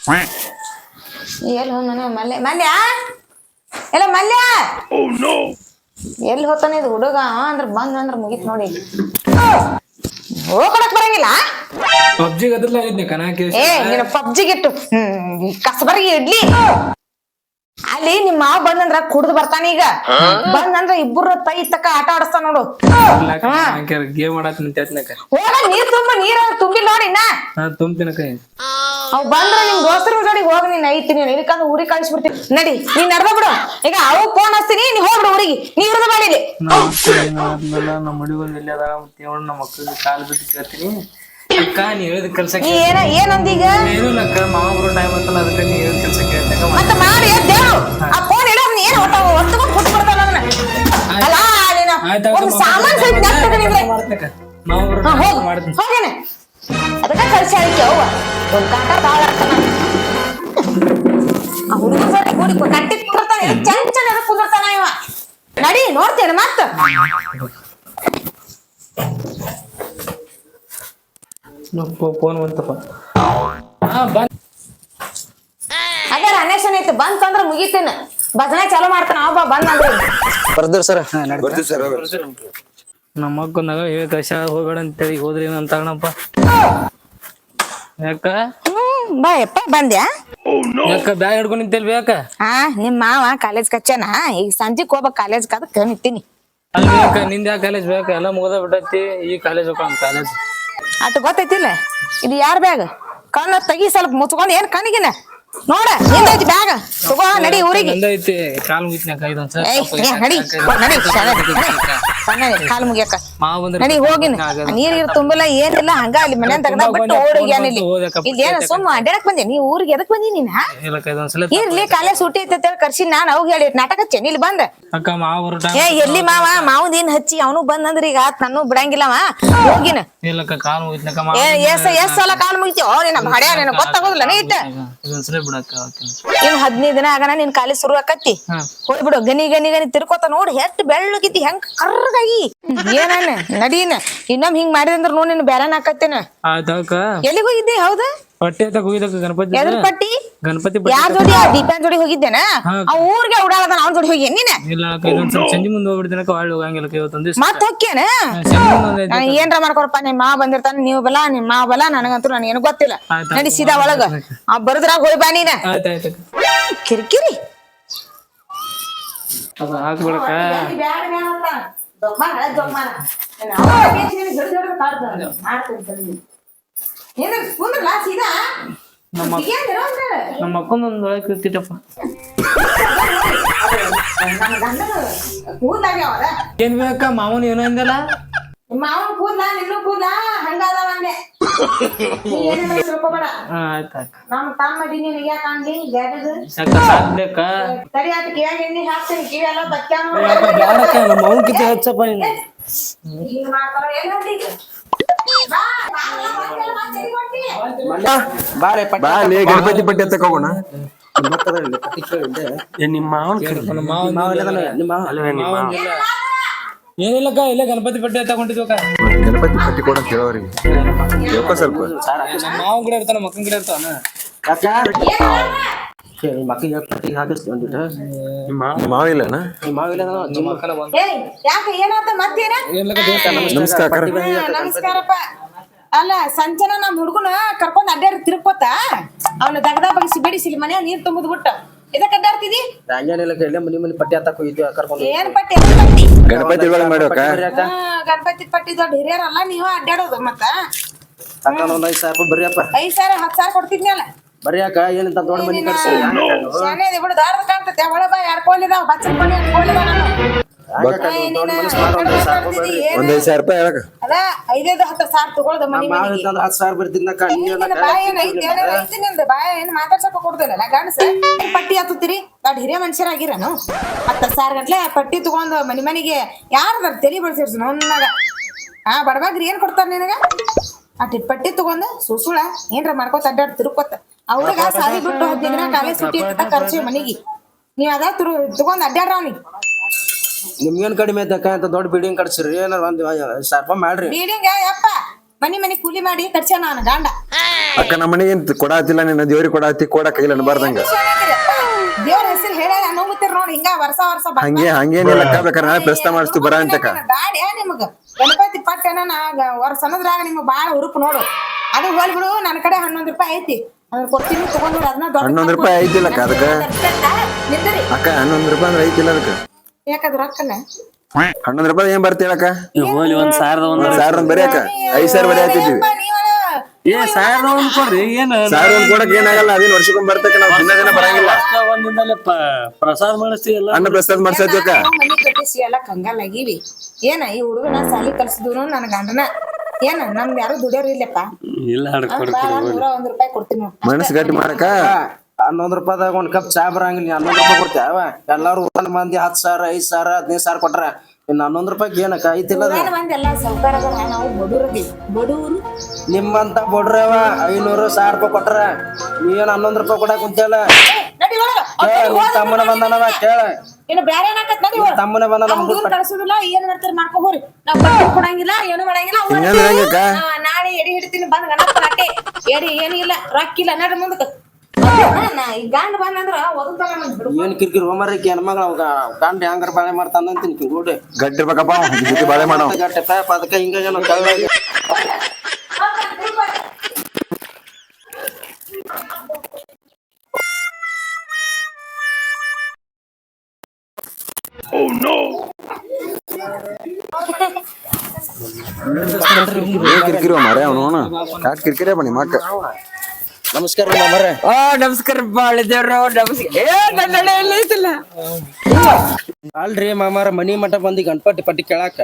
ಎಲ್ಲಿ ಹೋದ ಮಲ್ಯ ಮಲ್ಯ ಎಲ್ಲ ಮಲ್ಯ ಎಲ್ಲಿ ಹೋತಾನೆ ಇದು ಹುಡುಗ ಅಂದ್ರ ಬಂದ್ರ ಮುಗಿತ್ ನೋಡಿ ಹೋಗಕ್ ಬರಂಗಿಲ್ಲ ಪಬ್ಜಿ ಗದ್ರಲ್ಲ ಇದ್ನಿ ಕನಾಕಿ ಏ ನಿನ್ನ ಪಬ್ಜಿಗೆ ಇಟ್ಟು ಕಸಬರ್ಗಿ ಇಡ್ಲಿ ಅಲ್ಲಿ ನಿಮ್ಮ ಮಾವ ಬಂದಂದ್ರ ಕುಡ್ದು ಬರ್ತಾನ ಈಗ ಬಂದಂದ್ರ ಇಬ್ಬರು ತೈ ತಕ್ಕ ಆಟ ಆಡಸ್ತಾನ ನೋಡು ಗೇಮ್ ಆಡತ್ ನಿಂತೈತ್ನಕ ಹೋಗ ನೀರ್ ತುಂಬಿಲ್ಲ ನೋಡಿ ಇನ್ನ ತುಂಬ್ತಿನಕ ಅವ್ ಬಂದ್ರ ನಿಮ್ ದೋಸ್ತರ ಜೋಡಿ ಹೋಗ ನೀನ್ ಐತಿ ನೀನ್ ಇದಕ್ಕಂದ್ರ ಊರಿಗೆ ಕಳಿಸ್ಬಿಡ್ತೀನಿ ನಡಿ ನೀನ್ ನಡ್ದ ಬಿಡು ಈಗ ಅವು ಫೋನ್ ಹಚ್ತೀನಿ ನೀ ಹೋಗ್ಬಿಡು ಊರಿಗೆ ನೀ ಇರೋದು ಮಾಡಿಲಿ ನಮ್ಮ ಹುಡುಗ ಎಲ್ಲಿ ಅದ ನಮ್ಮ ಮಕ್ಕಳಿಗೆ ಕಾಲ್ ಬಿಟ್ಟು ಕೇಳ್ತೀನಿ ಅಕ್ಕ ನೀ ಹೇಳಿದ ಕೆಲ್ಸಕ್ಕೆ ಏನಂದೀಗ ಏನು ಅಕ್ಕ ಮಾವ ಬರೋ ಟೈಮ್ ಅಂತಲ್ಲ ಅದಕ್ಕೆ ನೀ ಹೇಳಿದ ಕೆಲ್ಸಕ್ಕೆ ಮತ್ತೆ ಮಾಡಿ ಎದ್ದೇಳು ಆ ಫೋನ್ ಇಡೋ ನೀ ಏನು ಹೊತ್ತಕೊಂಡು ಕೊಟ್ಟು ಬರ್ತಾನ ಅದನ್ನ ಅಲ್ಲ ನೀನು ಒಂದು ಸಾಮಾನ್ ಸಹಿತ ನೆಟ್ಟಗೆ ಮಾವ ಬರೋ ಟೈಮ್ ಮಾಡ್ತೀನಿ ಹೋಗೇನೆ ಅದಕ್ಕೆ ಕಳ್ಸಿ ಆಯ್ಕೆ ಅವ್ವ ಒಂದು ಕಾಟ ಬಾಳ ಆಗ್ತಾನ ಆ ಹುಡುಗ ಜೋಡಿ ಕೂಡಿ ಕಟ್ಟಿ ಕುಂದಿರ್ತಾನೆ ಚಂದ ಚಂದ ಕುಂದಿರ್ತಾನ ಇವ ನಡಿ ನೋಡ್ತೇನೆ ಮತ್ತ ಫೋನ್ ಬಂತಪ್ಪ ಅದೇ ಅನೇಶನ್ ಐತಿ ಬಂತಂದ್ರ ಮುಗಿತೇನೆ ಭಜನೆ ಚಾಲೂ ಮಾಡ್ತಾನ ಅವ ಬಂದ್ ಅಂದ್ರೆ ಬರ್ದ್ರ ಸರ್ ನಮ್ಮ ಮಕ್ಕಂದಾಗ ಹೇಳಿ ಕಷ ಹೋಗ್ಬೇಡ ಅಂತೇಳಿ ಹೋದ್ರಿ ಅಂತ ತಗೋಣಪ್ಪ ಯಾಕ ಬಾ ಯಪ್ಪ ಬಂದ್ಯಾ ಯಾಕ ಬ್ಯಾಗ್ ಹಿಡ್ಕೊಂಡ್ ನಿಂತೇಳಿ ಯಾಕ ನಿಮ್ ಮಾವ ಕಾಲೇಜ್ ಕಚ್ಚನ ಈಗ ಸಂಜೆಗ್ ಹೋಗ್ಬೇಕ್ ಕಾಲೇಜ್ ಅದಕ್ಕೆ ನಿಂತೀನಿ ಅಲ್ಲಿ ಯಾಕ ನಿಂದ ಯಾವ ಕಾಲೇಜ್ ಬೇಕು ಎಲ್ಲ ಮುಗ್ದ ಬಿಟ್ಟೈತಿ ಈ ಕಾಲೇಜ್ ಹೋಗೋಣ ಕಾಲೇಜ್ ಅಟ್ ಗೊತ್ತೈತಿಲ್ಲ ಇದು ಯಾರ ಬ್ಯಾಗ್ ಕಣ್ಣ ತೆಗಿ ಸ್ವಲ್ಪ ಮುಚ್ಕೊಂಡ್ ಏನ್ ಕಣ್ಣಿಗಿನ ನೋಡ ನಿಂದೈತಿ ಬ್ಯಾಗ್ ತಗೋ ನಡಿ ಊರಿಗೆ ಐತಿ ಕಾಲ್ ಮುಗಿತ್ನಾಕ ಇದೊಂದ್ ನಡಿ ಕಾಲ್ ಮುಗಿಯಕ್ಕ ನಡಿ ಹೋಗಿನ ನೀರಿಗೆ ತುಂಬಿಲ್ಲ ಏನಿಲ್ಲ ಹಂಗ ಅಲ್ಲಿ ಮನೆ ತೆಗ್ದಾಗ ಬಿಟ್ಟು ಓಡೋಗ್ಯಾನಿಲ್ಲಿ ಇಲ್ಲಿ ಏನ ಸುಮ್ಮ ಅಡ್ಡಾಡಕ್ ಬಂದೆ ನೀ ಊರಿಗೆ ಎದಕ್ ಬಂದಿ ನೀನ್ ಇರ್ಲಿ ಕಾಲೇಜ್ ಸೂಟಿ ಐತೆ ಕರ್ಸಿ ನಾನ್ ಅವಾಗ ಹೇಳಿ ನಾಟಕ ಹಚ್ಚೇನಿ ಇಲ್ಲಿ ಬಂದ ಅಕ್ಕ ಮಾವ ಬರೋ ಏ ಎಲ್ಲಿ ಮಾವನ್ ಏನ್ ಹಚ್ಚಿ ಅವನು ಬಂದಂದ್ರ ಈಗ ಆತ್ ನಾನು ಬಿಡಂಗಿಲ್ಲವ ಹೋಗಿನ ಇಲ್ಲಕ್ಕ ಕಾಲ್ ಮುಗಿತ್ನಾಕ ಎಷ್ಟ್ ಸಲ ಕಾಲ್ ಮುಗಿತೀವ ನಿನ್ನ ಭಾಡ್ಯ ನಿನ್ ಗೊತ್ತಾಗೋದಿಲ್ಲ ನೀ ಇಟ್ಟ ಇದೊಂದ್ಸಲ ಬಿಡಕ್ಕ ಇನ್ 15 ದಿನ ಆಗನ ನಿನ್ ಕಾಲೇಜ್ ಶುರು ಆಕತಿ ಹೋಗ್ಬಿಡು ಗನಿ ಗನಿ ಗನಿ ತಿರ್ಕೋತ ನೋಡಿ ಎಷ್ಟು ಬೆಳ್ಳಗಿತಿ ಹೆಂಗ್ ಕರ್ರಗಾಗಿ ಏನನ್ನ ನಡೀನ ಇನ್ನೊಮ್ಮೆ ಹಿಂಗ್ ಮಾಡಿದಂದ್ರ ನೋಡಿ ನಿನ್ ಬ್ಯಾರನ್ ಹಾಕತ್ತೇನ ಆಯ್ತಕ್ಕ ಎಲ್ಲಿಗ್ ಹೋಗಿದ್ದೆ ಹೌದಾ ಪಟ್ಟಿ ಅಂತ ಹೋಗಿದ್ದಕ್ಕ ಗಣಪತಿ ಎದ್ರ ಪಟ್ಟಿ ಗಣಪತಿ ಯಾರ ಜೋಡಿ ದೀಪಾನ್ ಜೋಡಿ ಹೋಗಿದ್ದೇನ ಆ ಊರ್ಗೆ ಉಡಾಳದ ಅವ್ನ ಜೋಡಿ ಹೋಗಿ ನೀನ ಇಲ್ಲ ಇದೊಂದ್ ಸ್ವಲ್ಪ ಸಂಜೆ ಮುಂದೆ ಹೋಗ್ಬಿಡ್ತೀನಕ್ಕ ಒಳ್ಳೆ ಹೋಗಂಗಿಲ್ಲ ಇವತ್ತೊಂದ್ ದಿವ್ಸ ಮತ್ ಹೋಗ್ಯೇನ ಏನ್ರ ಮಾಡ್ಕೊರಪ್ಪ ನಿಮ್ ಮಾವ ಬಂದಿರ್ತಾನ ನೀವು ಬಲ ನಿಮ್ ಮಾವ ಬಲ ನನಗಂತೂ ನನ್ ಏನು ಗೊತ್ತಿಲ್ಲ ನಡಿ ಸೀದಾ ಒಳಗ ಆ ಬರುದ್ರಾಗ ಹೋಗಿ ಬಾ ನೀನ ಆಯ್ತಾಯ್ತಕ್ಕ ಕಿರಿಕಿರಿ ಹಾಕ್ಬಿಡಕ್ಕ ನಮ್ಮ ಅಕ್ಕಂದೊಂದು ಒಳಗೆ ಕೂತಿಟ್ಟಪ್ಪ ಏನ್ ಬೇಕ ಮಾವನ್ ಏನೋ ಅಂದಲ್ಲ ಮಾವನ್ ಕೂದ್ಲ ನಿನ್ನೂ ಕೂದ್ಲ ಹಂಗಾದವ ಅಂದೆ ತಿಳ್ಕೊಬೇಡ ಆಯ್ತಾಕ ನಮ್ ತಮ್ಮಡಿ ನಿನಗೆ ಯಾಕೆ ಅಂದಿ ಬ್ಯಾಡದು ಸಾಕ್ಬೇಕ ಸರಿ ಆತ ಕಿವ್ಯಾಗ ಎಣ್ಣೆ ಹಾಕ್ತೀನಿ ಕಿವಿಯೆಲ್ಲ ಬಚ್ಚಾನು ಬ್ಯಾಡಕ್ಕ ನಮ್ಮ ಅವನ್ ಕಿತ್ತ ಹಚ್ಚಪ್ಪ ನೀನು ಹಿಂಗ್ ಮಾಡ್ತಾರ ಏನ್ ಅಂದಿ ಈಗ ಬಾ ಲೇ ಗಣಪತಿ ಪಟ್ಟಿ ಎತ್ತಕ್ ಹೋಗೋಣ ನಿಮ್ಮ ಏನಿಲ್ಲಕ್ಕ ಇಲ್ಲ ಗಣಪತಿ ಪಟ್ಟಿ ತಗೊಂಡಿದ್ವಕ್ಕ ಗಣಪತಿ ಪಟ್ಟಿ ಕೊಡ ಕೇಳೋರಿಗೆ ಸ್ವಲ್ಪ ಮಾವನ್ ಗಿಡ ಇರ್ತಾನ ಮಕ್ಕನ್ ಗಿಡ ಇರ್ತಾನ ಮಕ್ಕಳಿಗೆ ಪಟ್ಟಿ ಹಾಕಿಸ್ತು ಮಾವ ಇಲ್ಲನ ಯಾಕೆ ಏನಾತ ಮತ್ತೇನ ನಮಸ್ಕಾರ ನಮಸ್ಕಾರಪ್ಪ ಅಲ್ಲ ಸಂಚನ ನಮ್ ಹುಡುಗನ ಕರ್ಕೊಂಡ್ ಅಡ್ಡಾಡಿ ತಿರ್ಕೋತ ಅವ್ನ ದಗದ ಬಗ್ಸಿ ಬಿಡಿಸಿಲಿ ಮನೆ ನೀರ್ ತುಂಬುದ್ ಬಿಟ್ಟು ಇದಕ್ಕೆ ಅಡ್ಡಾಡ್ತಿದಿ ಮನಿ ಪಟ್ಟಿ ಹತ್ತಕ್ ಹೋಗಿದ್ವಿ ಕರ್ಕೊಂಡು ಏನ್ ಪಟ್ಟಿ ಪಟ್ಟಿ ಗಣಪತಿ ಒಳಗೆ ಮಾಡ್ಬೇಕ ಗಣಪತಿ ಪಟ್ಟಿ ದೊಡ್ಡ ಹಿರಿಯರಲ್ಲ ನೀವು ಅಡ್ಡಾಡೋದು ಮತ್ತ ಒಂದ್ 5,000 ರೂಪಾಯಿ ಬರ್ರಿಯಪ್ಪ 5,000 10,000 ಕೊಡ್ತಿದ್ನಲ್ಲ ಬರ್ಯಾಕ ಏನಂತ ದೊಡ್ಡ ಮನಿ ಕಟ್ಸಿ ಶಾನೆ ಬಿಡು ದಾರದ ಕಾಣ್ತತೆ ಒಳ ಬಾ ಎಡ್ಕೊಂಡಿದಾವ ಬಚ್ಚಕೊಂಡಿದಾವ ದೊಡ್ಡ ಮನಸ್ ಮಾಡೋ 1,000 ರೂಪಾಯಿ ಹೇಳಕ ಅದ 5-10,000 ತಗೊಳ್ದ ಮನಿ ಮಾವ 10,000 ಬರ್ತಿದ್ನಕ್ಕ ಬಾಯ ಏನ್ ಮಾತಾಡ್ಸಕ ಕೊಡ್ದಿಲ್ಲ ಗಣಸ ಪಟ್ಟಿ ಹತ್ತುತ್ತೀರಿ ದೊಡ್ಡ ಹಿರಿಯ ಮನುಷ್ಯರಾಗಿರನು 10,000 ಗಂಟ್ಲೆ ಪಟ್ಟಿ ತಗೊಂಡ್ ಮನಿಗೆ ಯಾರ ತಲಿ ಬಳ್ಸಿರ್ಸ ನೋನ್ನಾಗ ಬಡಬಾಗ್ರಿ ಏನ್ ಕೊಡ್ತಾರ ನಿನಗ ಅಟ್ಟಿ ಪಟ್ಟಿ ತಗೊಂಡ್ ಸುಸುಳ ಏನ್ರ ಮಾಡ್ಕೋತ ಅಡ್ಡಾಡ್ ತಿರುಕೋತ ಅವ್ರಿಗ ಸಾಲಿ ಬಿಟ್ಟು 15 ದಿನ ಕಾಲೇಜ್ ಸುಟ್ಟಿ ಅಂತ ಖರ್ಚು ಮನಿಗೆ ನೀವ್ ಅದ ತಗೊಂಡ್ ಅಡ್ಡಾಡ್ರ ಅವ್ನಿಗೆ ನಿಮ್ಗೇನ್ ಕಡಿಮೆ ಐತಕ್ಕ ಅಂತ ದೊಡ್ಡ ಬಿಲ್ಡಿಂಗ್ ಕಟ್ಸಿರಿ ಏನಾರ 1,000 ರೂಪಾಯಿ ಮಾಡ್ರಿ ಬೀಡಿಂಗ ಯಪ್ಪ ಮನಿ ಕೂಲಿ ಮಾಡಿ ಕಟ್ಸ ನಾನು ಗಂಡ ಅಕ್ಕ ನಮ್ಮ ಮನೆಗೆ ಕೊಡಾತಿಲ್ಲ ನಿನ್ನ ದೇವ್ರಿಗೆ ಕೊಡಾತಿ ಇಲ್ಲ ಅನ್ಬಾರ್ದಂಗ ದೇವ್ರ ಹೆಸರು ಹೇಳ ನೋಗುತ್ತೀರ ನೋಡಿ ಹಿಂಗ ವರ್ಷ ಹಂಗೇನಿಲ್ಲ ಅಕ್ಕ ಬೇಕಾರೆ ನಾಳೆ ಪ್ರಸ್ತಾವ ಮಾಡಿಸ್ತು ಬರ ಅಂತಕ್ಕ ಗಾಡಿ ನಿಮಗ ಗಣಪತಿ ಪಟ್ಟಣ ವರ್ಷ ಅನ್ನೋದ್ರಾಗ ನಿಮ್ಗೆ ಬಾಳ ಹುರುಪು ನೋಡು ಅದು ಹೋಲ್ಬಿಡು ನನ್ನ ಕಡೆ 11 ರೂಪಾಯಿ ಐತಿ ಅದ್ರ ಕೊಡ್ತೀನಿ ತಗೊಂಡ್ಬಿಡು ಅದನ್ನ 11 ರೂಪಾಯಿ ಐತಿಲ್ಲಕ್ಕ ಅದಕ್ಕ ನಿಂದ್ರಿ ಅಕ್ಕ 11 ರೂಪಾಯಿ ಅಂದ್ರೆ ಐತಿಲ್ಲ ಅದಕ್ಕ ಯಾಕಂದ್ರ ರೊಕ್ಕಲ್ಲ 11 ರೂಪಾಯಿ ಏನ್ ಬರ್ತೀಳಕ್ಕ ಹೋಲಿ 1,000 ಬರೀ ಅಕ್ಕ 5,000 ಬರೀ ಹಾಕಿದ್ವಿ ಏ 1,000 ಒಂದ್ ಕೊಡ್ರಿ ಏನ್ 1,000 ಒಂದ್ ಕೊಡಕ್ ಏನಾಗಲ್ಲ ಅದೇನ್ ವರ್ಷಕ್ಕೊಮ್ಮೆ ಬರ್ತಕ್ಕ ನಾವು ದಿನ ಬರಂಗಿಲ್ಲ ಒಂದಿಂದಲೇ ಪ್ರಸಾದ ಮಾಡಿಸ್ತೀವಲ್ಲ ಅನ್ನ ಪ್ರಸಾದ ಮಾಡ್ಸತ್ವಕ್ಕ ಮನಿ ಕಟ್ಟಿಸಿ ಎಲ್ಲ ಕಂಗಾಲಾಗಿವಿ ಏನ ಈ ಹುಡುಗನ ಸಾಲಿ ಕಲ್ಸಿದ್ರು ನನ್ನ ಗಂಡನ ಏನ ನಮ್ದು ಯಾರು ದುಡಿಯೋರು ಇಲ್ಲಪ್ಪ ಇಲ್ಲ 101 ರೂಪಾಯಿ ಕೊಡ್ತೀನಿ ನೋಡ್. ಮನಸ್ಸು ಗಟ್ಟಿ ಮಾಡಕ 11 ರೂಪಾಯಿದಾಗ ಒಂದ್ ಕಪ್ ಚಾ ಬರಂಗಿಲ್ಲ 11 ರೂಪಾಯಿ ಕೊಡ್ತೇವ ಎಲ್ಲಾರು ಒಂದ್ ಮಂದಿ 10,000 5,000 15,000 ಕೊಟ್ರ ಇನ್ನು 11 ರೂಪಾಯಿ ಏನಕ್ಕ ಐತಿಲ್ಲ ಅದು ಊರಾಗ ಮಂದೆಲ್ಲ ಸೌಕರ್ಯದ ನಾವು ಬಡೂರು ನಿಮ್ಮಂತ ಬಡ್ರವ 500-1,000 ರೂಪಾಯಿ ಕೊಟ್ರ ನೀವೇನ್ 11 ರೂಪಾಯಿ ಕೊಡಾಕ್ ಕುಂತೇಳ ನಡಿ ಒಳಗ. ನಿಮ್ ತಮ್ಮನ ಬಂದನವ ಕೇಳ ಇನ್ನು ಬ್ಯಾರೆ ಏನಾಕತ್ ನಡಿ ಒಳಗ. ತಮ್ಮನ ಬಂದನ ಅವ್ನ್ ದುಡ್ಡ್ ಕಳ್ಸುದಿಲ್ಲ ಏನ್ ಮಾಡ್ತಾರ ಮಾಡ್ಕೊ ಹೋರಿ ನಾವ್ ಬಟ್ಟೆ ಕೊಡಂಗಿಲ್ಲ ಏನು ಮಾಡಂಗಿಲ್ಲ ಅವ್ನ್ ಹಿಂಗಂದ್ರೆ ಹೆಂಗಕ್ಕ? ನಾಳೆ ಎಡಿ ಹಿಡಿತೀನಿ ಬಂದ್ ಗಣಪನ ಅಟ್ಟೆ ಎಡಿ ಏನು ಇಲ್ಲ ರೊಕ್ಕ ಇಲ್ಲ ನಡ್ರಿ ಮುಂದಕ್ಕೆ ಈ ಗಂಡ ಬಂದಂದ್ರ ಒದಗ್ತಾನ ನಮ್ಗ್ ಬಿಡು. ಏನ್ ಕಿರಿಕಿರಿ ಹೋಮರಕ್ಕೆ ಹೆಣ್ಮಗಳ ಗಂಡ ಹೆಂಗಾರ ಬಾಳೆ ಮಾಡ್ತಾನ ಅಂತೀನಿ ನೋಡಿ ಗಟ್ಟಿ ಇರ್ಬೇಕಪ್ಪ ಜೊತೆ ಬಾಳೆ ಮಾಡೋ ಗಟ್ಟೆ ಪಾಪ ಅದಕ್ಕೆ ಹಿಂಗ ಏನೋ ಕಳ್ಳ ಏನ್ ಕಿರಿಕಿರಿ ಮಾರೇ ಅವನು ಕಾಟ್ ಕಿರಿಕಿರಿ ಬನ್ನಿ ಮಕ್ಕ ನಮಸ್ಕಾರ ಮಾಮರೆ ನಮಸ್ಕಾರ ಬಾಳಿದೇವ್ರು ನಮಸ್ಕಾರ ಅಲ್ರಿ ಮಾಮಾರ ಮನಿ ಮಠ ಬಂದಿ ಗಣಪತಿ ಪಟ್ಟಿ ಕೇಳಾಕ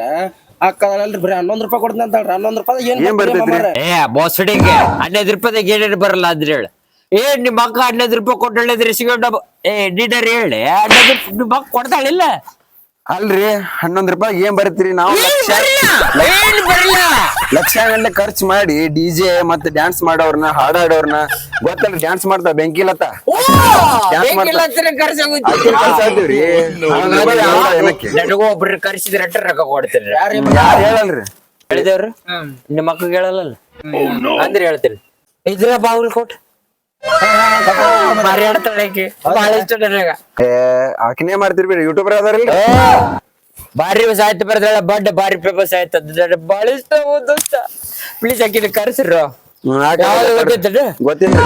ಅಕ್ಕದಲ್ರಿ ಬರೀ 11 ರೂಪಾಯಿ ಕೊಡ್ತೀನಿ ಅಂತ 11 ರೂಪಾಯಿ ಏನ್ ಬರ್ತೈತ್ರಿ ಏ ಬೋಸಡಿಗೆ 15 ರೂಪಾಯಿದಾಗ ಏನೇನು ಬರಲ್ಲ ಅದ್ರ ಹೇಳ ಏ ನಿಮ್ಮ ಅಕ್ಕ 15 ರೂಪಾಯಿ ಕೊಟ್ಟಳಿದ್ರೆ ಸಿಗೊಂಡ ಏ ಎಡಿಟರ್ ಹೇಳಿ 15 ನಿಮ್ಮ ಅಕ್ಕ ಕೊಡ್ತಾಳಿಲ್ಲ ಅಲ್ರಿ 11 ರೂಪಾಯಿ ಏನ್ ಬರ್ತೀರಿ ನಾವು ಏನ್ ಬರಲ್ಲ ಲಕ್ಷ ಗಂಟೆ ಖರ್ಚು ಮಾಡಿ ಡಿಜೆ ಮತ್ತೆ ಡ್ಯಾನ್ಸ್ ಮಾಡೋರ್ನ ಹಾಡಾಡೋರ್ನ ಗೊತ್ತಲ್ರಿ ಡ್ಯಾನ್ಸ್ ಮಾಡ್ತಾವ ಬೆಂಕಿಲತ್ತ ನನಗೂ ಒಬ್ರು ಕರ್ಸಿದ್ರೆ ರೊಕ್ಕ ಕೊಡ್ತೀನಿ ಯಾರು ಹೇಳಲ್ರಿ ಹೇಳಿದೇವ್ರು ನಿಮ್ಮ ಮಕ್ಕಳಿಗೆ ಹೇಳಲ್ಲ ಅಂದ್ರೆ ಹೇಳ್ತೀನಿ ಇದ್ರ ಬಾಗಲಕೋಟ್ ಮಾರಿ ಆಡ್ತಾಳೆ ಆಕಿ ಬಾಳ ಇಷ್ಟ ನನಗ ಆಕಿನೇ ಮಾಡ್ತಿರ್ಬೇಡಿ ಯೂಟ್ಯೂಬರ್ ಅದಾರಲ್ರಿ ಬಾರಿ ಸಾಹಿತ್ಯ ಬರ್ತಾಳೆ ಬಡ್ ಬಾರಿ ಫೇಮಸ್ ಆಯ್ತದ ಬಾಳ ಇಷ್ಟ ದೋಸ್ತ ಪ್ಲೀಸ್ ಆಕಿನ ಕರ್ಸಿರು ಗೊತ್ತಿಲ್ಲ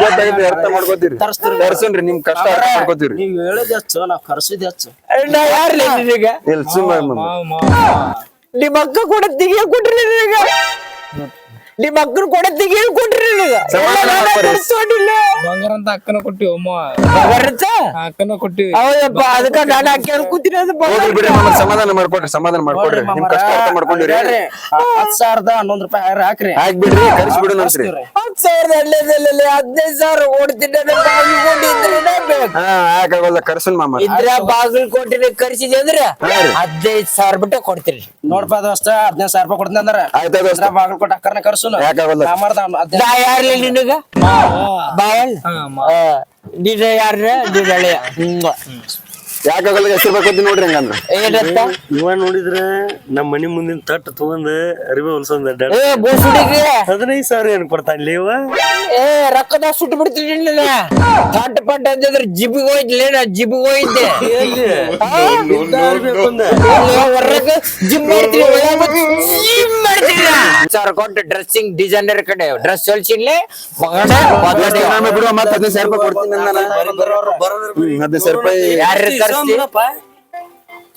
ಗೊತ್ತಾಗೈತಿ ಅರ್ಥ ಮಾಡ್ಕೋತೀರಿ ತರ್ಸನ್ರಿ ನಿಮ್ ಕಷ್ಟ ಅರ್ಥ ಮಾಡ್ಕೋತೀರಿ ನೀವ್ ಹೇಳದ್ ಹೆಚ್ಚು ನಾವ್ ಕರ್ಸಿದ್ ಹೆಚ್ಚು ಯಾರ್ಲಿ ನಿನಗ ಇಲ್ಲಿ ಸುಮ್ಮ ನಿಮ್ಮ ಅಕ್ಕ ಕೂಡ ತೆಗಿಯ ಕೊಟ್ರಿ ನಿನಗ ನಿಮ್ಮ ಅಕ್ಕನ ಕೂಡ ತೆಗಿಯ ಕೊಟ್ರಿ ನಿನಗ ಬಂಗಾರ ಅಂತ ಅಕ್ಕನ ಕೊಟ್ಟಿವಿ ಅಮ್ಮ ಅಕ್ಕನ ಕೊಟ್ಟಿವಿ ಹೌದಪ್ಪ ಅದಕ್ಕ ನಾನು ಅಕ್ಕಿ ಕೂತೀನಿ ಅದು ಹೋಗ್ಲಿ ಬಿಡ್ರಿ ನಮ್ಮನ್ನ ಸಮಾಧಾನ ಮಾಡ್ಕೊಡ್ರಿ ನಿಮ್ ಕಷ್ಟ ಅರ್ಥ ಮಾಡ್ಕೊಂಡಿರಿ 10,000 11 ರೂಪಾಯಿ ಹಾಕ್ರಿ ಹಾಕ್ಬಿಡ್ರಿ ಕರ್ಸಿ ಬಿಡು ನನ್ಸ್ರಿ 10,000 15,000 ಓಡ್ತೀನಿ ಹಾ ಹಾಕಾಗಲ್ಲ ಕರ್ಸನ್ ಮಾಮ ಇದ್ರ ಬಾಗಲಕೋಟೆ ಕರ್ಸಿದೆ ಅಂದ್ರೆ 15,000 ಬಿಟ್ಟು ಕೊಡ್ತೀರಿ ನೋಡ್ಪ ದೋಸ್ತ 15,000 ರೂಪಾಯಿ ಕೊಡ್ತೀನಿ ಅಂದ್ರ ಆಯ್ತಾ ದೋಸ್ತ ಬಾಗಲಕೋಟೆ ಅಕ್ಕರ್ನ ಕರ್ಸುನು ಯಾಕಾಗಲ್ಲ ನಾ ಯಾರ್ಲಿ ನಿನಗ ಬಾಯಲ್ ನೀನ ಯಾರ ನೀನ್ ಹಳೆಯ ಯಾಕಾಗಲ್ಲ ಹೆಸರು ಬೇಕಂತ ನೋಡ್ರಿ ಹಂಗಂದ್ರ ಏನಂತ ಇವ ನೋಡಿದ್ರ ನಮ್ಮ ಮನಿ ಮುಂದಿನ ತಟ್ಟು ತಗೊಂಡ್ ಅರಿವೆ ಹೊಲ್ಸೊಂದ್ ಅಡ್ಡಾಡ ಏ ಬೋಸುಡಿಗೆ 15,000 ಏನ್ ಕೊಡ್ತಾನ್ಲಿ ಇವ ಏ ರೊಕ್ಕದ ಸುಟ್ಟು ಬಿಡ್ತೀನಿ ಥಟ್ ಪಟ್ ಅಂತಂದ್ರೆ ಜಿಬಿಗೆ ಹೋಯ್ತಿಲ್ಲ ನಾ ಜಿಬಿಗೆ ಹೋಯ್ತೆ ಹೊರಗ ಜಿಮ್ ಮಾಡ್ತೀನಿ ಜಿಮ್ ಮಾಡ್ತೀನಿ ಸರ್ ಕೊಟ್ಟು ಡ್ರೆಸ್ಸಿಂಗ್ ಡಿಸೈನರ್ ಕಡೆ ಡ್ರೆಸ್ ಹೊಲ್ಸಿನ್ಲೆ ಬಿಡುವ ಮತ್ತೆ 15,000 ರೂಪಾಯಿ ಕೊಡ್ತೀನಿ ಅಂದ 15,000 ರೂಪಾಯಿ ಯಾರು ಕರ್ಸ್ತಿ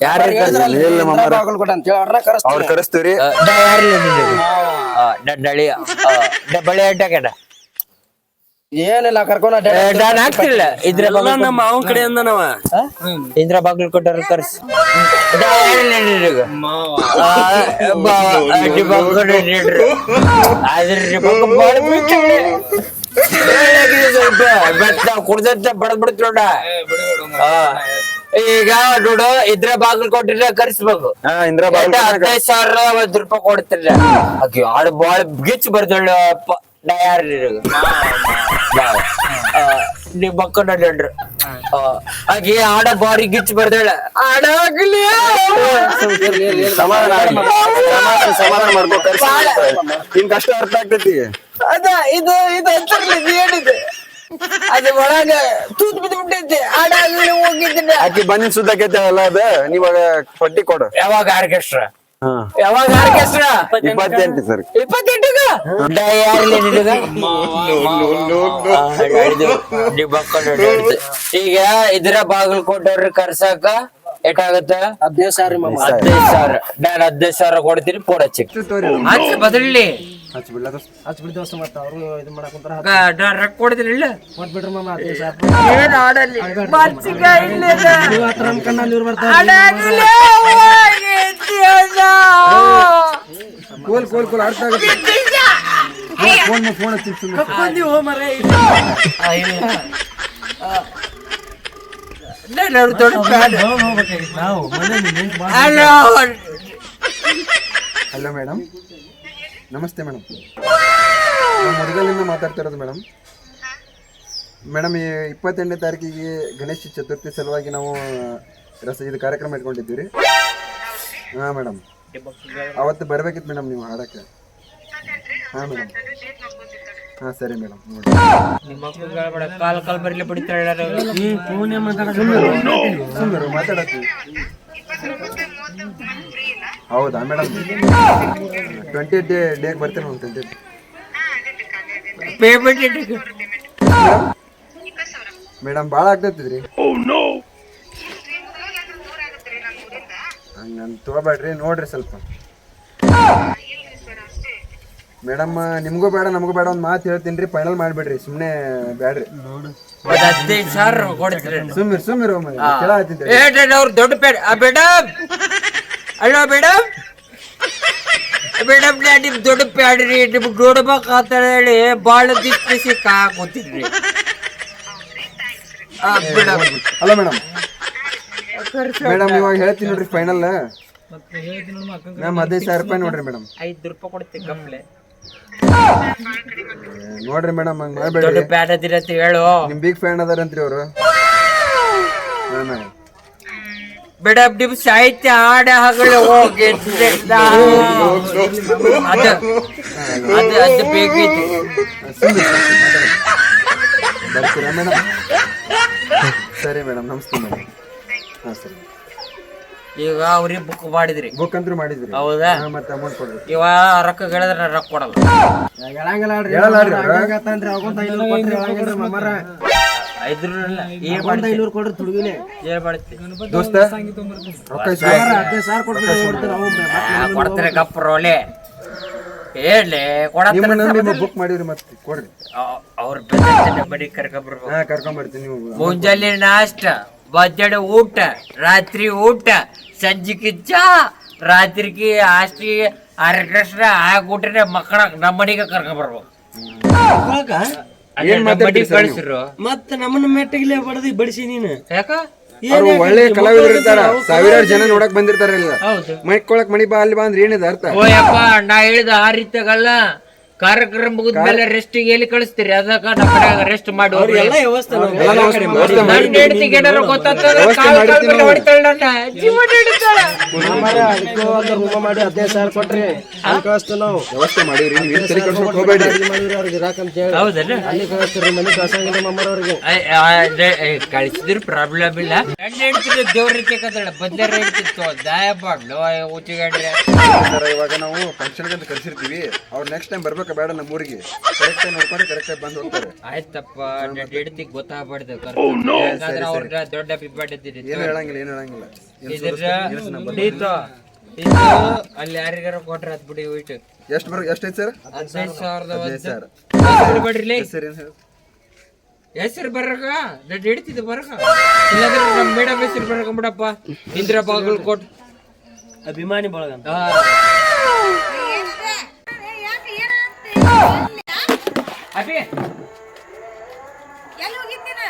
ಯಾರು ಇಲ್ಲ ಮಾಮಾರ ಬಾಗಲಕೋಟೆ ಅಂತ ಹೇಳಿ ಅವ್ರನ್ನ ಕರ್ಸ್ತೀವಿ ಅವ್ರ ಕರೆಸ್ತೀವ್ರಿ ಬಳೆ ಅಡ್ಡಾಕಡ ಏನಿಲ್ಲ ಕರ್ಕೊಂಡ ನಾನು ಹಾಕ್ತಿಲ್ಲ ಇದ್ರ ನಮ್ಮ ಅವನ್ ಕಡೆ ಅಂದನವ ಇಂದ್ರ ಬಾಗಿಲು ಕೊಟ್ಟರು ಕರ್ಸಿ ಸ್ವಲ್ಪ ಕುಡ್ದ ಬಡದ್ ಬಿಡ್ತ ನೋಡ ಈಗ ನೋಡು ಇದ್ರ ಬಾಗಿಲು ಕೊಟ್ಟಿರ ಕರ್ಸ್ಬೇಕು ಇಂದ್ರ 15,000 1 ರೂಪಾಯಿ ಕೊಡ್ತಿಲ್ಲ ಆಕಿ ಆಳು ಬಾಳ ಗಿಚ್ ಬರ್ತಾಳ ನಾ ಯಾರು ನಿನಗ ನಿಮ್ ಮಕ್ಕ ನಡ್ರಿ ಹಾಗೆ ಆಡ ಬಾರಿ ಗಿಚ್ಚ ಬರ್ದಾಳ ಆಡಾಗ್ಲಿ ಸಮಾಧಾನ ಮಾಡ್ಕೋ ನಿನ್ ಕಷ್ಟ ಅರ್ಥ ಆಗ್ತೈತಿ. ಅದ ಇದು ಏನಿದೆ ಅದ ಒಳಗ ತೂತ್ ಬಿದ್ದು ಬಿಟ್ಟೈತಿ ಆಡಾಗ್ಲಿ ಹೋಗಿದ್ದೀನಿ. ಆಕಿ ಬಂದಿನ ಸುದ್ದಕೈತೆ ಅಲ್ಲ ಅದ ನೀವಾಗ ಪಟ್ಟಿ ಕೊಡು. ಯಾವಾಗ ಆರ್ಕೆಸ್ಟ್ರಾ ಹಾ ಯಾವಾಗ ಆರ್ಕೆಸ್ಟ್ರಾ 28 ಸರ್ 28ಗ ಯಾರಿಲ್ಲ ನಿನಗ ನಿಮ್ ಮಕ್ಕಳು ಈಗ ಇದ್ರ ಬಾಗಲಕೋಟೆಯವ್ರ ಕರ್ಸಾಕ ಎಷ್ಟಾಗತ್ತ 15,000 ಮಾಮ. 15,000 ನಾನು 15,000 ಕೊಡ್ತೀನಿ ಫೋನ್ ಹಚ್ಚಿ ಬದಲಿ ಹಚ್ ಬಿಡಿ ದೋಸ್ತ ಮತ್ತ ಅವ್ರು ಇದು ಮಾಡಕ್ ಕುಂತಾರ. ರೊಕ್ಕ ಕೊಡ್ತೀನಿ ಇಲ್ಲ ಕೊಟ್ಬಿಡ್ರಿ ಮಾಮ 15,000 ಏನ್ ಆಡಲ್ಲಿ ನೀವು ಹತ್ರ ನಮ್ ಕಣ್ಣಲ್ಲಿ ಇವ್ರು ಬರ್ತಾರೆ. ಕೋಲ್ ಅರ್ಥ ಆಗುತ್ತೆ. ಫೋನ್ ಹಲೋ ಮೇಡಮ್, ನಮಸ್ತೆ ಮೇಡಮ್. ನಾವು ಮುರುಗಲ್ಲಿಂದ ಮಾತಾಡ್ತಿರೋದು ಮೇಡಮ್. ಮೇಡಮ್ ಈ 28ನೇ ತಾರೀಕಿಗೆ ಗಣೇಶ ಚತುರ್ಥಿ ಸಲುವಾಗಿ ನಾವು ಇದು ಕಾರ್ಯಕ್ರಮ ಇಟ್ಕೊಂಡಿದ್ದೀವಿ ರೀ. ಹಾಂ ಮೇಡಮ್, ಅವತ್ತು ಬರ್ಬೇಕಿತ್ತು ಮೇಡಮ್ ನೀವು ಹಾಡಕ್ಕೆ. ಹಾಂ ಮೇಡಮ್. ಹಾಂ ಸರಿ ಮೇಡಮ್. ಕಾಲ್ ಬರ್ಲಿ ಬಿಡ್ತಾಳೆ ಸುಮ್ಮನೆ ಮಾತಾಡತ್ತೀವಿ. ಹೌದಾ ಮೇಡಮ್, 20 ಡೇಗೆ ಬರ್ತೀನಿ ಒಂದು 20. ಪೇಮೆಂಟ್ ಮೇಡಮ್ ಭಾಳ ಆಗ್ತೈತಿದ್ರಿ. ಹಂಗಂತ ತಗೋಬೇಡ್ರಿ, ನೋಡ್ರಿ ಸ್ವಲ್ಪ. ಮೇಡಮ್ ನಿಮ್ಗೂ ಬೇಡ ನಮಗೂ ಬೇಡ ಒಂದು ಮಾತು ಹೇಳ್ತೀನಿ ರೀ, ಫೈನಲ್ ಮಾಡಿಬಿಡ್ರಿ, ಸುಮ್ಮನೆ ಬ್ಯಾಡ್ರಿ. 15,000 ಕೊಡ್ತೀರಿ. ಸುಮ್ಮಿರು ಕೆಳ ಹತ್ತಿದ್ದೆ. ಅವ್ರು ದೊಡ್ಡ ಪೇಡ್ ಮೇಡಮ್. ಅಲ್ಲೋ ಮೇಡಮ್, ಮೇಡಮ್ ನಾ ನಿಮ್ ದೊಡ್ಡ ಪ್ಯಾಡ್ರಿ ನಿಮ್ಗೆ ನೋಡ್ಬೇಕಂತ ಹೇಳಿ ಬಾಳ ದಿಕ್ಕಿಸಿ ಕೂತಿದ್ರಿ. ಅಲ್ಲ ಮೇಡಮ್, ಮೇಡಮ್ ಇವಾಗ ಹೇಳ್ತೀನಿ ನೋಡ್ರಿ ಫೈನಲ್. ಮ್ಯಾಮ್ 15,000 ರೂಪಾಯಿ ನೋಡ್ರಿ ಮೇಡಮ್. 5 ರೂಪಾಯಿ ಕೊಡ್ತೀನಿ ಕಂಪ್ಲೆ. ನೋಡ್ರಿ ಮೇಡಮ್ ಹಂಗ್ ದೊಡ್ಡ ಮಾಡ್ಬೇಡ್ರಿ. ಪ್ಯಾಡ್ ಅದಿರತ್ತೆ ಹೇಳು. ನಿಮ್ ಬಿಗ್ ಫ್ಯಾನ್ ಅದಾರಂತ್ರಿ ಅವರು. ಮೇಡಮ್ ನಿಮ್ ಸಾಹಿತ್ಯ ಹಾಡ ಹಗಳು ಹೋಗಿ ಅದು ಬೇಕೈತಿ. ಬರ್ತೀರಾ ಮೇಡಮ್? ಸರಿ ಮೇಡಮ್, ನಮಸ್ತೆ ಮೇಡಮ್. ಹಾಂ ಸರಿ. ಈಗ ಅವ್ರಿಗೆ ಬುಕ್ ಮಾಡಿದ್ರಿ. ಬುಕ್ ಅಂತೂ ಮಾಡಿದ್ರಿ. ಹೌದಾ? ಮತ್ತೆ ಅಮೌಂಟ್ ಕೊಡ್ಬೇಕು. ಇವ ರೊಕ್ಕ ಹೇಳಿದ್ರೆ ನಾ ರೊಕ್ಕ ಕೊಡಲ್ಲ. ಹೇಳಂಗಿಲ್ಲ ನೋಡ್ರಿ. ಹೇಳಲ್ಲಾಡ್ರಿ ಅವ್ರು. ಆಗತ್ತಂದ್ರಿ ಅವಂತ 500 ಕೊಟ್ರಿ ಹೇಳಂಗಿಲ್ರಿ ಮಾಮಾರ. 500 ಕೊಡ್ರಿ ತುಡುಗಿನೇ. ಏನ್ ಮಾಡ್ತಿ ದೋಸ್ತ ರೊಕ್ಕ ಇಸ್ಕೊ. 15,000 ಕೊಟ್ಬಿಡ್ರಿ ಅವ್ರು. ಕೊಡ್ತಾರೆ ಗಪ್ರೋಲೆ ಹೇಳಿ ನಿಮ್ಮ ನಂಬಿ ಬುಕ್ ಮಾಡಿವ್ರಿ, ಮತ್ತೆ ಕೊಡ್ರಿ. ಅವ್ರ ಬರೀ ಕರ್ಕೊಂಡ್ಬರ್ಬೇಕು. ಹಾ ಕರ್ಕೊಂಡ್ಬರ್ತೀನಿ. ನೀವು ಮುಂಜಾನೆ ನಾಷ್ಟ, ಮಧ್ಯಾಹ್ನ ಊಟ, ರಾತ್ರಿ ಊಟ, ಸಂಜಿಗೆ ಚಾ, ರಾತ್ರಿಗೆ ಆಸ್ತಿ ಆರ್ಕೆಸ್ಟ್ರಾ ಊಟನೆ ಮಕ್ಕಳ ನಮ್ಮ ಮನೆಗೆ ಕರ್ಕೊಂಡ್ಬರ್ಬೇಕು. ಏನ್ ಮಾತಾಡ್ತೀರಿ ಸರ್ ನೀವು? ಕಳಿಸಿರು ಮತ್ತ ನಮ್ಮನ್ನ ಮೆಟ್ಟಿಗೆ ಬಡದಿ ಬಡಿಸಿ ನೀನು ಯಾಕ ಅವ್ರು ಒಳ್ಳೆ ಕಲಾವಿದರು ಇರ್ತಾರ, ಸಾವಿರಾರು ಜನ ನೋಡಕ್ ಬಂದಿರ್ತಾರಲ್ಲ. ಹೌದು. ಮೈಕೊಳಕ್ ಮಣಿ ಬಾ ಅಲ್ಲಿ ಬಾ ಅಂದ್ರೆ ಏನಿದೆ ಅರ್ಥ? ಓ ಯಪ್ಪ, ನಾ ಹೇಳಿದ ಆ ರೀತಿಯಾಗಲ್ಲ. ಕಾರ್ಯಕ್ರಮ ಮುಗಿದ್ಮೇಲೆ ರೆಸ್ಟಿಗೆ ಎಲ್ಲಿ ಕಳಿಸ್ತೀರಿ? ಅದಕ್ಕ ನಮ್ಮ ಕಡೆ ರೆಸ್ಟ್ ಮಾಡಿ ಹೋಗ್ರಿ. ಎಲ್ಲ ವ್ಯವಸ್ಥೆ ನಾವು ಎಲ್ಲ ವ್ಯವಸ್ಥೆ ನನ್ನ ಮಾಡಿದ್ದೀವಿ. ಹೆಂಡತಿಗೆ ಏನಾರ ಗೊತ್ತಾಗ್ತದೆ, ವ್ಯವಸ್ಥೆ ಕಾಲ್ ಮಾಡಿರ್ತೀವಿ ಮೇಲೆ ನಾವು. ಹೊಡಿತಾಳೆ ನನ್ನ, ಜೀವನ ಹಿಡಿತಾಳೆ. ಮಾಮಾರ ಅದಕ್ಕೆ ಒಂದು ರೂಮ ಮಾಡಿ 15,000 ಕೊಟ್ರಿ ಅಲ್ಲಿ ಕಳಿಸ್ತೀವಿ ನಾವು. ವ್ಯವಸ್ಥೆ ಮಾಡಿವ್ರಿ, ನೀವು ಏನ್ ತಲೆ ಕೆಡ್ಸ್ಕೊಳಕ್ ಹೋಗ್ಬೇಡ್ರಿ. ಮಾಡಿವ್ರಿ ಅವ್ರಿಗೆ ಇರಾಕಂತ ಹೇಳಿ ಹೌದಲ್ಲ? ಅಲ್ಲಿ ಕಳಿಸ್ತೀರಿ, ಮನೆ ಕಳ್ಸಂಗಿಲ್ಲ ಮಾಮಾರ ಅವ್ರಿಗೆ. ಕಳಿಸಿದ್ರು ಪ್ರಾಬ್ಲಮ್ ಇಲ್ಲ. ನನ್ನ ಹೆಂಡತಿಗೆ ದೇವ್ರ ರೀತಿ ಕತ್ತಳ ಬದ್ಲಾರ ಹೇಳ್ತಿತ್ತು, ದಾಯ ಮಾಡ್ಲು ಊಚಿಗಾಡ್ರಿ. ಇವಾಗ ನಾವು ಫಂಕ್ಷನ್ ಅಂತ ಕರ್ಸಿರ್ತೀವಿ, ಅವ್ರು ನೆಕ್ಸ್ಟ್ ಟೈಮ್ ಬರ್ಬೇಕಾ ಬೇಡ ನಮ್ಮ ಊರಿಗೆ? ಕರೆಕ್ಟ್ ಆಗಿ ನೋಡ್ಕೊಂಡು ಕರೆಕ್ಟ್ ಆಗಿ ಬಂದು ಹೋಗ್ತಾರೆ. ಆಯ್ತಪ್ಪ, ನನ್ನ ಹೆಂಡತಿಗೆ ಗೊತ್ತಾಗ್ಬಾರ್ದು. ಯಾಕಂದ್ರೆ ಅವ್ರ ದೊಡ್ಡ ಬಿಬ್ಬಾಡಿದ್ದೀರಿ. ಏನು ಹೇಳಂಗಿಲ್ಲ, ಏನು ಹೇಳಂಗಿಲ್ಲ. ಇದು ಅಲ್ಲಿ ಯಾರಿಗಾರ ಕೊಟ್ರೆ ಅದ್ ಬಿಡಿ ಹೋಯ್ತು. ಎಷ್ಟೈತೆ ಸರ್? 15,000 15,000. ಬಿಡ್ರಿ. ಹೆಸರು ಬರಕ ನನ್ನ ಹಿಡ್ತಿದ್ದು ಬರಕ, ಇಲ್ಲಾಂದ್ರೆ ನಮ್ಮ ಮೇಡಮ್ ಹೆಸರು ಬರಕ ಬಿಡಪ್ಪ. ಇಂದ್ರ ಬಾಗಲಕೋಟ್ ಅಭಿಮಾನಿ ಬಳಗಂತ. ಅಭಿ ಎಲ್ಲಿ ಹೋಗಿದ್ದೀನ?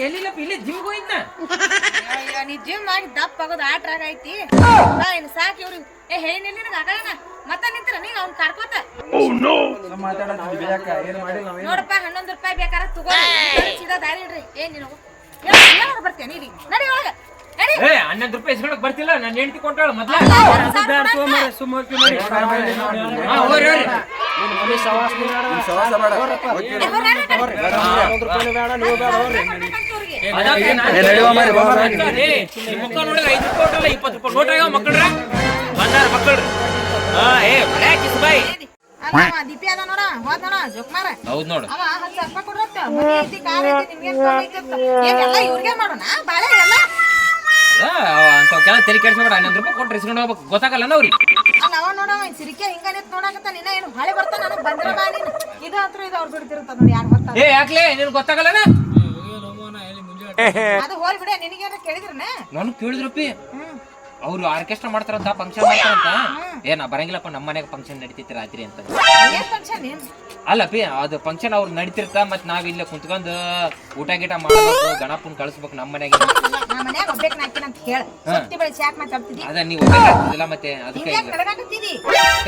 ಎಲ್ಲಿಲ್ಲಪ್ಪ, ಇಲ್ಲೇ ಜಿಮ್ಗೆ ಹೋಯ್ತ. ನೀ ಜಿಮ್ ಮಾಡಿ ದಪ್ಪ ಆಗೋದು ಆಟ್ರಾಗ ಐತಿ. ಇನ್ನು ಸಾಕು ಇವ್ರಿಗೆ. ಹೇಳಿನ ನಿನಗೆ ಆಗಳನ ಮತ್ತ ನಿಂತ್ರ ನೀ ಅವ್ನ್ ಕರ್ಕೋತ ಮಾತಾಡತ್ತಿದ್ವಿ ಯಾಕ ಏನ್ ಮಾಡಿಲ್ಲ ನಾವೇನು ನೋಡಪ್ಪ 11 ರೂಪಾಯಿ ಬೇಕಾರ ತಗೋ ಸೀದಾ ದಾರಿ ಇಡ್ರಿ ಏನ್ ನೀನು ಏನ್ ಬರ್ತೀಯ ನೀ ನಡಿ ಒಳಗ ನಡಿ ಏ 11 ರೂಪಾಯಿ ಇಸ್ಕೊಳಕ್ ಬರ್ತಿಲ್ಲ ನನ್ನ ಹೆಂಡತಿ ಕೊಟ್ಟಾಳ ಮೊದ್ಲ ಸವಾಸ ಬೇಡ ಓಕೆ ಮುಖ ನೋಡಿದ್ರೆ 5 ರೂಪಾಯಿ 20 ರೂಪಾಯಿ ನೋಟ್ ಆಗ್ಯಾವ ಮಕ್ಕಳ್ರ ಬಂದಾರ ಮಕ್ಕಳ್ರಿ ಬಾಯ್ ದೀಪಿ ಅದ ನೋಡ ಹೋದ್ ನೋಡ ಜೋಕ್ಮಾರ ಹೌದ್ ನೋಡು ಅವ 10 ರೂಪಾಯಿ ಕೊಡ್ರತ್ತ ಮನಿ ಐತಿ ಕಾರ್ ಐತಿ ನಿಮ್ಗೆ ಎಲ್ಲ ಇವ್ರಿಗೆ ಮಾಡೋಣ ಬಾಳೆ ಎಲ್ಲ ಅಂತವ್ ತೆರಿ ಕೆಡ್ಸ್ಬೇಡ 11 ರೂಪಾಯಿ ಕೊಟ್ರೆ ಇಸ್ಕೊಂಡು ಹೋಗ್ಬೇಕು ಗೊತ್ತಾಗಲ್ಲ ಅವ್ರಿಗೆ ಅಲ್ಲ ಅವ ನೋಡವ ಸಿರಿಕೆ ಹಿಂಗ ನಿಂತ್ ನೋಡಕತ್ತ ನಿನ್ನ ಏನು ಹೊಳೆ ಬರ್ತಾನ ನನಗ್ ಬಂದ್ರ ಬಾ ನೀನು ಇದು ಹತ್ರ ಇದು ಅವ್ರು ಬಿಡ್ತಿರುತ್ತ ನೋಡಿ ಯಾರು ಬರ್ತಾರ ಏ ಯಾಕ್ಲೆ ನಿನ್ ಗೊತ್ತಾಗಲ್ಲನ ಅದು ಹೋಲ್ ಬಿಡ ನಿನಗೇನ ಕೇಳಿದ್ರನ ನಾನು ಕೇಳಿದ್ರಪ್ಪಿ ಅವ್ರು ಆರ್ಕೆಸ್ಟ್ರಾ ಮಾಡ್ತಾರಂತ ಫಂಕ್ಷನ್ ಮಾಡ್ತಾರಂತ ಏ ನಾ ಬರಂಗಿಲ್ಲಪ್ಪ ನಮ್ಮ ಮನೆಗೆ ಫಂಕ್ಷನ್ ನಡೀತೈತಿ ರಾತ್ರಿ ಅಂತ ಏನ್ ಫಂಕ್ಷನ್ ಏನ್ ಅಲ್ಲಪ್ಪಿ ಅದು ಫಂಕ್ಷನ್ ಅವ್ರು ನಡೀತಿರ್ತ ಮತ್ ನಾವ್ ಇಲ್ಲೇ ಕುಂತ್ಕೊಂಡ್ ಊಟ ಗೀಟ ಮಾಡ್ಬೇಕು ಗಣಪನ್ ಕಳ್ಸ್ಬೇಕು ನಮ್ಮ ಮನೆಗೆ ನಾ ಮನ್ಯಾಗ ಒಬ್ಬೇಕ್ ನಾಕಿನ ಅಂತ ಹೇಳ ಸತ್ತಿ ಬೆಳೆಸಿ ಯಾಕೆ ಮಾತಾಡ್ತಿದ್ದಿ ಅದ ನೀವು ಒಪ್ಪಿಲ್ಲ ಮತ್ತೆ ಅದಕ್ಕೆ ಹಿಂಗ್ಯಾಕ್ ನಡಗಾಕತ್ತಿದಿ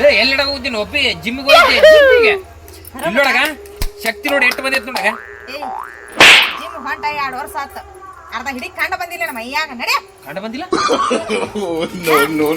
ಏ ಎಲ್ಲಿಡಗ ಹೋಗ್ತೀನಿ ಒಪ್ಪಿ ಜಿಮ್ಮಿಗೆ ಹೋಗ್ತೀನಿ ಜಿಮ್ಮಿಗೆ ಇಲ್ಲೋಡಗ ಶಕ್ತಿ ನೋಡಿ ಎಷ್ಟು ಬಂದೈತಿ ನೋಡಗ ಏಯ್ ಜಿಮ್ ಹೊಂಟ 2 ವರ್ಷ ಆತ ಅರ್ಧ ಹಿಡಿ ಕಂಡ ಬಂದಿಲ್ಲ ನಮ್ಮ ಮೈಯಾಗ ನಡೆ ಕಂಡ ಬಂದಿಲ್ಲ ನೋ